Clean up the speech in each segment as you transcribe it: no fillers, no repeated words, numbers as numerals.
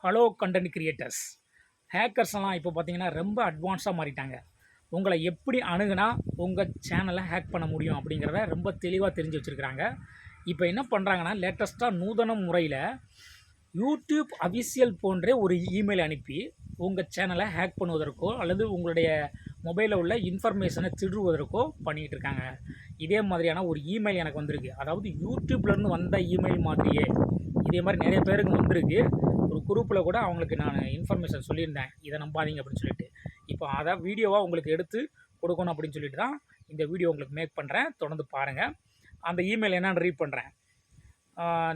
Hello content creators. ஹேக்கர்ஸ்லாம் இப்போ பார்த்தீங்கன்னா ரொம்ப அட்வான்ஸாக மாறிட்டாங்க. உங்களை எப்படி அணுகுனா உங்கள் சேனலை ஹேக் பண்ண முடியும் அப்படிங்கிறத ரொம்ப தெளிவாக தெரிஞ்சு வச்சுருக்கிறாங்க. இப்போ என்ன பண்ணுறாங்கன்னா, லேட்டஸ்ட்டாக நூதன முறையில் யூடியூப் அஃபிஷியல் போன்றே ஒரு இமெயில் அனுப்பி உங்கள் சேனலை ஹேக் பண்ணுவதற்கோ அல்லது உங்களுடைய மொபைலில் உள்ள இன்ஃபர்மேஷனை திருடுவதற்கோ பண்ணிகிட்டு இருக்காங்க. இதே மாதிரியான ஒரு இமெயில் எனக்கு வந்திருக்கு. அதாவது யூடியூப்லேருந்து வந்த இமெயில் மாதிரியே இதே மாதிரி நிறைய பேருக்கு வந்திருக்கு. ஒரு குரூப்பில் கூட அவங்களுக்கு நான் இன்ஃபர்மேஷன் சொல்லியிருந்தேன், இதை நம்பாதீங்க அப்படின்னு சொல்லிட்டு. இப்போ அதை வீடியோவாக உங்களுக்கு எடுத்து கொடுக்கணும் அப்படின்னு சொல்லிட்டு தான் இந்த வீடியோ உங்களுக்கு மேக் பண்ணுறேன். தொடர்ந்து பாருங்கள். அந்த இமெயில் என்னன்னு ரீட் பண்ணுறேன்.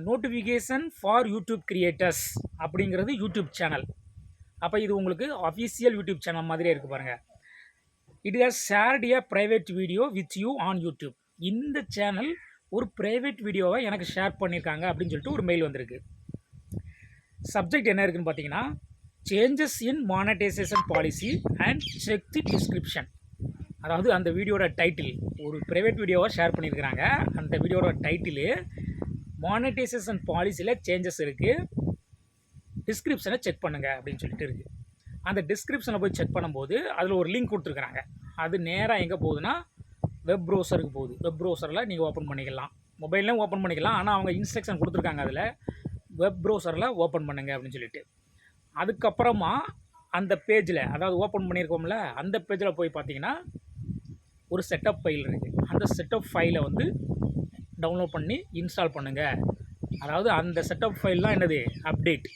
நோட்டிஃபிகேஷன் ஃபார் யூடியூப் கிரியேட்டர்ஸ் அப்படிங்கிறது யூடியூப் சேனல். அப்போ இது உங்களுக்கு அஃபிஷியல் யூடியூப் சேனல் மாதிரியே இருக்குது பாருங்கள். It has shared a private video with you on YouTube. இந்த சேனல் ஒரு ப்ரைவேட் வீடியோவை எனக்கு ஷேர் பண்ணியிருக்காங்க அப்படின்னு சொல்லிட்டு ஒரு மெயில் வந்திருக்கு. சப்ஜெக்ட் என்ன இருக்குதுன்னு பார்த்தீங்கன்னா, changes in monetisation policy and check the description. அதாவது அந்த வீடியோட டைட்டில், ஒரு ப்ரைவேட் வீடியோவை ஷேர் பண்ணியிருக்கிறாங்க. அந்த வீடியோட டைட்டிலு மானடைசேஷன் பாலிசியில் சேஞ்சஸ் இருக்குது, டிஸ்கிரிப்ஷனை செக் பண்ணுங்கள் அப்படின்னு சொல்லிட்டு இருக்குது. அந்த டிஸ்கிரிப்ஷனை போய் செக் பண்ணும்போது அதில் ஒரு லிங்க் கொடுத்துருக்குறாங்க. அது நேராக எங்கே போகுதுன்னா வெப் ப்ரௌசருக்கு போகுது. வெப் ப்ரௌசரில் நீங்கள் ஓப்பன் பண்ணிக்கலாம், மொபைல்லையும் ஓப்பன் பண்ணிக்கலாம். ஆனால் அவங்க இன்ஸ்ட்ரக்ஷன் கொடுத்துருக்காங்க, அதில் வெப் ப்ரௌசரில் ஓப்பன் பண்ணுங்கள் அப்படின்னு சொல்லிட்டு. அதுக்கப்புறமா அந்த பேஜில், அதாவது ஓப்பன் பண்ணியிருக்கோம்ல, அந்த பேஜில் போய் பார்த்தீங்கன்னா ஒரு செட்டப் ஃபைல் இருக்குது. அந்த செட்டப் ஃபைலை வந்து டவுன்லோட் பண்ணி இன்ஸ்டால் பண்ணுங்கள். அதாவது அந்த செட்டப் ஃபைல் தான் என்னது, அப்டேட்.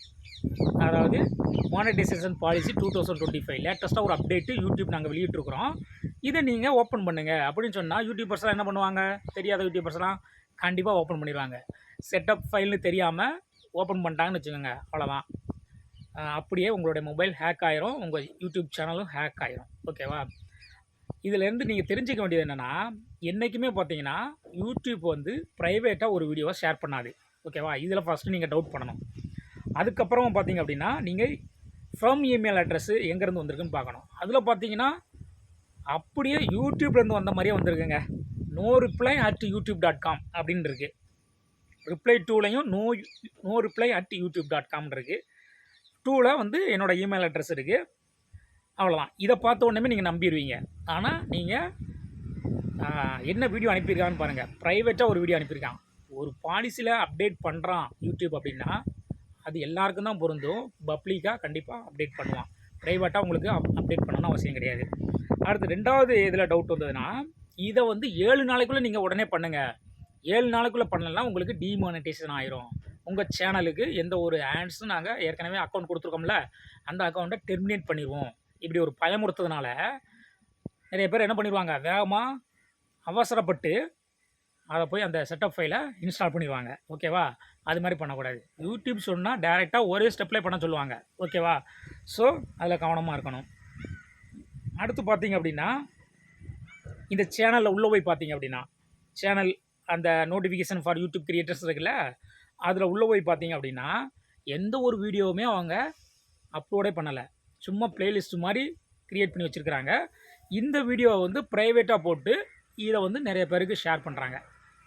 அதாவது மானடைசேஷன் பாலிசி 2025 லேட்டஸ்ட்டாக ஒரு அப்டேட்டு யூடியூப் நாங்கள் வெளியிட்டிருக்கிறோம். இதை நீங்கள் ஓப்பன் பண்ணுங்கள் அப்படின்னு சொன்னால் யூடியூபர்ஸ்லாம் என்ன பண்ணுவாங்க, தெரியாத யூடியூபர்ஸ்லாம் கண்டிப்பாக ஓப்பன் பண்ணிடுவாங்க. செட்டப் ஃபைல்னு தெரியாமல் ஓப்பன் பண்ணிட்டாங்கன்னு வச்சுக்கோங்க, அவ்வளோதான். அப்படியே உங்களுடைய மொபைல் ஹேக் ஆயிரும், உங்கள் யூடியூப் சேனலும் ஹேக் ஆயிரும். ஓகேவா? இதிலேருந்து நீங்கள் தெரிஞ்சிக்க வேண்டியது என்னென்னா, என்றைக்குமே பார்த்தீங்கன்னா யூடியூப் வந்து ப்ரைவேட்டாக ஒரு வீடியோவை ஷேர் பண்ணாது. ஓகேவா? இதில் ஃபஸ்ட்டு நீங்கள் டவுட் பண்ணணும். அதுக்கப்புறம் பார்த்தீங்க அப்படின்னா, நீங்கள் ஃப்ரம் இமெயில் அட்ரஸ்ஸு எங்கேருந்து வந்திருக்குன்னு பார்க்கணும். அதில் பார்த்தீங்கன்னா அப்படியே யூடியூப்லேருந்து வந்த மாதிரியே வந்திருக்குங்க. நோ ரிப்ளை அட் youtube.com அப்படின்னு இருக்குது. ரிப்ளை டூலையும் நோ ரிப்ளை அட் youtube.com இருக்குது. டூவில் வந்து என்னோடய இமெயில் அட்ரஸ் இருக்குது. அவ்வளோதான். இதை பார்த்த உடனே நீங்கள் நம்பிடுவீங்க. ஆனால் நீங்கள் என்ன வீடியோ அனுப்பியிருக்கான்னு பாருங்கள். ப்ரைவேட்டாக ஒரு வீடியோ அனுப்பியிருக்கான். ஒரு பாலிசியில் அப்டேட் பண்ணுறான் யூடியூப் அப்படின்னா அது எல்லாருக்கும் தான் பொருந்தும். பப்ளிக்காக கண்டிப்பாக அப்டேட் பண்ணுவான். ப்ரைவேட்டாக உங்களுக்கு அப்டேட் பண்ணணும்னு அவசியம் கிடையாது. அடுத்து ரெண்டாவது இதில் டவுட் வந்ததுன்னா, இதை வந்து 7 நாளைக்குள்ளே நீங்கள் உடனே பண்ணுங்கள். 7 நாளைக்குள்ளே பண்ணலைன்னா உங்களுக்கு டிமானிட்டைசேஷன் ஆயிரும். உங்கள் சேனலுக்கு எந்த ஒரு ஆட்ஸும் நாங்கள் ஏற்கனவே அக்கௌண்ட் கொடுத்துருக்கோம்ல, அந்த அக்கௌண்ட்டை டெர்மினேட் பண்ணிடுவோம். இப்படி ஒரு பயமுறுத்துறதுனால நிறைய பேர் என்ன பண்ணிடுவாங்க, வேகமாக அவசரப்பட்டு அதை போய் அந்த செட்டப் ஃபைலை இன்ஸ்டால் பண்ணிடுவாங்க. ஓகேவா? அது மாதிரி பண்ணக்கூடாது. யூடியூப் சொன்னால் டேரெக்டாக ஒரே ஸ்டெப்லேயே பண்ண சொல்லுவாங்க. ஓகேவா? ஸோ அதில் கவனமாக இருக்கணும். அடுத்து பார்த்தீங்க அப்படின்னா, இந்த சேனலில் உள்ளே போய் பார்த்தீங்க அப்படின்னா, சேனல் அந்த நோட்டிஃபிகேஷன் ஃபார் யூடியூப் கிரியேட்டர்ஸ் இருக்குல்ல, அதில் உள்ளே போய் பார்த்தீங்க அப்படின்னா எந்த ஒரு வீடியோவுமே அவங்க அப்லோடே பண்ணலை. சும்மா ப்ளேலிஸ்ட் மாதிரி க்ரியேட் பண்ணி வச்சுருக்கிறாங்க. இந்த வீடியோவை வந்து ப்ரைவேட்டாக போட்டு இதை வந்து நிறைய பேருக்கு ஷேர் பண்ணுறாங்க.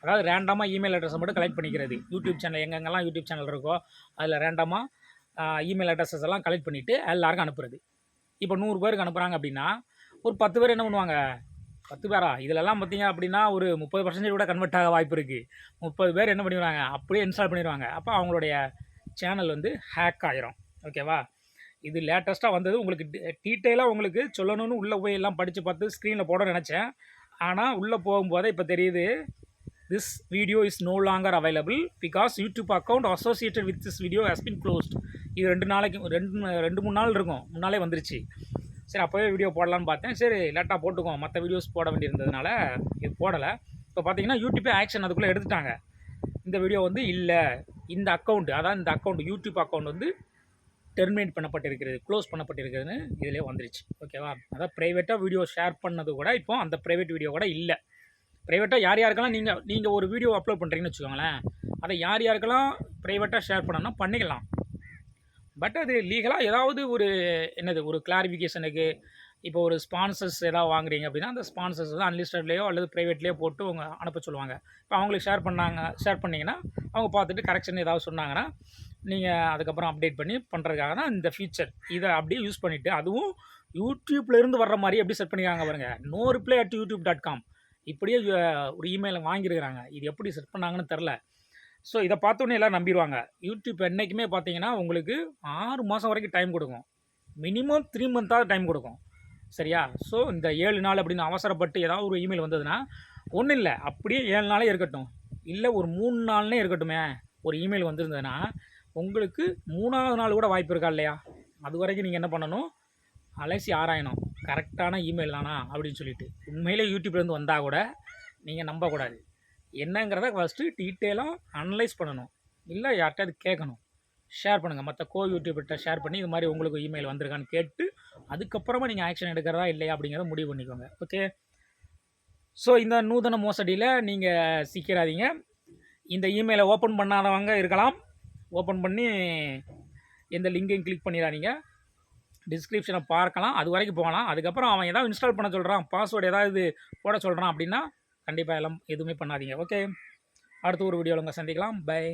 அதாவது ரேண்டமாக இமெயில் அட்ரஸை மட்டும் கலெக்ட் பண்ணிக்கிறது. யூடியூப் சேனல் எங்கெங்கெல்லாம் யூடியூப் சேனல் இருக்கோ அதில் ரேண்டமாக இமெயில் அட்ரஸஸ் எல்லாம் கலெக்ட் பண்ணிவிட்டு எல்லாருக்கும் அனுப்புறது. இப்போ 100 பேருக்கு அனுப்புகிறாங்க அப்படின்னா ஒரு 10 பேர் என்ன பண்ணுவாங்க, 10 பேரா இதிலெல்லாம் பார்த்தீங்க அப்படின்னா ஒரு 30% கூட கன்வெர்ட் ஆக வாய்ப்பு இருக்குது. 30 பேர் என்ன பண்ணிடுவாங்க, அப்படியே இன்ஸ்டால் பண்ணிடுவாங்க. அப்போ அவங்களுடைய சேனல் வந்து ஹேக் ஆயிரும். ஓகேவா? இது லேட்டஸ்ட்டாக வந்தது. உங்களுக்கு டீட்டெயிலாக உங்களுக்கு சொல்லணும்னு உள்ளே போய் எல்லாம் படித்து பார்த்து ஸ்க்ரீனில் போட நினச்சேன். ஆனால் உள்ளே போகும்போதே இப்போ தெரியுது, this video is no longer available because YouTube account associated with this video has been closed. இது 2-3 நாள் இருக்கும், முன்னாலே வந்துருச்சு. சரி, அப்போவே வீடியோ போடலான்னு பார்த்தேன். சரி லேட்டாக போட்டுக்கோம், மற்ற வீடியோஸ் போட வேண்டியிருந்ததுனால இது போடலை. இப்போ பார்த்தீங்கன்னா யூடியூப்பே ஆக்ஷன் அதுக்குள்ளே எடுத்துட்டாங்க. இந்த வீடியோ வந்து இல்லை, இந்த அக்கௌண்ட், அதாவது இந்த அக்கௌண்ட் யூடியூப் அக்கௌண்ட் வந்து டெர்மினேட் பண்ணப்பட்டிருக்கிறது, க்ளோஸ் பண்ணப்பட்டிருக்கிறதுன்னு இதிலே வந்துருச்சு. ஓகேவா? அதாவது ப்ரைவேட்டாக வீடியோ ஷேர் பண்ணது கூட இப்போ அந்த ப்ரைவேட் வீடியோ கூட இல்லை. ப்ரைவேட்டாக யார் யாருக்கெல்லாம் நீங்கள் ஒரு வீடியோ அப்லோட் பண்ணுறீங்கன்னு வச்சுக்கோங்களேன், அதை யார் யாருக்கெல்லாம் ப்ரைவேட்டாக ஷேர் பண்ணணும்னா பண்ணிக்கலாம். பட் அது லீகலாக ஏதாவது ஒரு ஒரு கிளாரிஃபிகேஷனுக்கு இப்போ ஒரு ஸ்பான்சர்ஸ் ஏதாவது வாங்குறீங்க அப்படின்னா, அந்த ஸ்பான்சர்ஸ் வந்து அன்லிஸ்டட்லேயோ அல்லது ப்ரைவேட்லேயோ போட்டு அவங்க அனுப்ப சொல்லுவாங்க. இப்போ அவங்களுக்கு ஷேர் பண்ணிங்கன்னா, அவங்க பார்த்துட்டு கரெக்ஷன் ஏதாவது சொன்னாங்கன்னா, நீங்கள் அதுக்கப்புறம் அப்டேட் பண்ணி பண்ணுறதுக்காக தான் இந்த ஃபீச்சர். இதை அப்படியே யூஸ் பண்ணிவிட்டு, அதுவும் யூடியூப்லேருந்து வர்ற மாதிரி எப்படி செட் பண்ணியிருக்காங்க பாருங்க. noreply@youtube.com இப்படியே ஒரு இமெயிலை வாங்கியிருக்கிறாங்க. இது எப்படி செட் பண்ணாங்கன்னு தெரில. ஸோ இதை பார்த்தோன்னே எல்லோரும் நம்பிடுவாங்க. யூடியூப் என்றைக்குமே பார்த்தீங்கன்னா, உங்களுக்கு 6 மாதம் வரைக்கும் டைம் கொடுக்கும். மினிமம் 3 மந்த்தாவது டைம் கொடுக்கும். சரியா? ஸோ இந்த 7 நாள் அப்படின்னு அவசரப்பட்டு ஏதாவது ஒரு இமெயில் வந்ததுன்னா, ஒன்றும் இல்லை, அப்படியே 7 நாளே இருக்கட்டும். இல்லை ஒரு 3 நாள்னே இருக்கட்டுமே, ஒரு இமெயில் வந்திருந்ததுன்னா, உங்களுக்கு 3ஆவது நாள் கூட வாய்ப்பு இருக்கா இல்லையா? அது வரைக்கும் நீங்கள் என்ன பண்ணணும், அலசி ஆராயணும். கரெக்டான இமெயில் தானா அப்படின்னு சொல்லிட்டு. உண்மையிலே யூடியூப்லேருந்து வந்தால் கூட நீங்கள் நம்பக்கூடாது. என்னங்கிறத ஃபஸ்ட்டு டீட்டெயிலாக அனலைஸ் பண்ணணும். இல்லை யார்கிட்டயாவது கேட்கணும். ஷேர் பண்ணுங்கள். மற்ற யூடியூபர்கிட்ட ஷேர் பண்ணி இது மாதிரி உங்களுக்கு இமெயில் வந்திருக்கான்னு கேட்டு, அதுக்கப்புறமா நீங்கள் ஆக்ஷன் எடுக்கிறதா இல்லையா அப்படிங்கிறத முடிவு பண்ணிக்கோங்க. ஓகே. ஸோ இந்த நூதன மோசடியில் நீங்கள் சிக்கிறாதீங்க. இந்த இமெயிலை ஓப்பன் பண்ணாதவங்க இருக்கலாம். ஓப்பன் பண்ணி எந்த லிங்கையும் கிளிக் பண்ணிடாதீங்க. டிஸ்கிரிப்ஷனை பார்க்கலாம், அது வரைக்கும் போகலாம். அதுக்கப்புறம் அவன் ஏதாவது இன்ஸ்டால் பண்ண சொல்கிறான், பாஸ்வேர்டு ஏதாவது போட சொல்கிறான் அப்படின்னா கண்டிப்பாக எல்லாம் எதுவுமே பண்ணாதீங்க. ஓகே. அடுத்த ஒரு வீடியோவில் உங்களை சந்திக்கலாம். பை.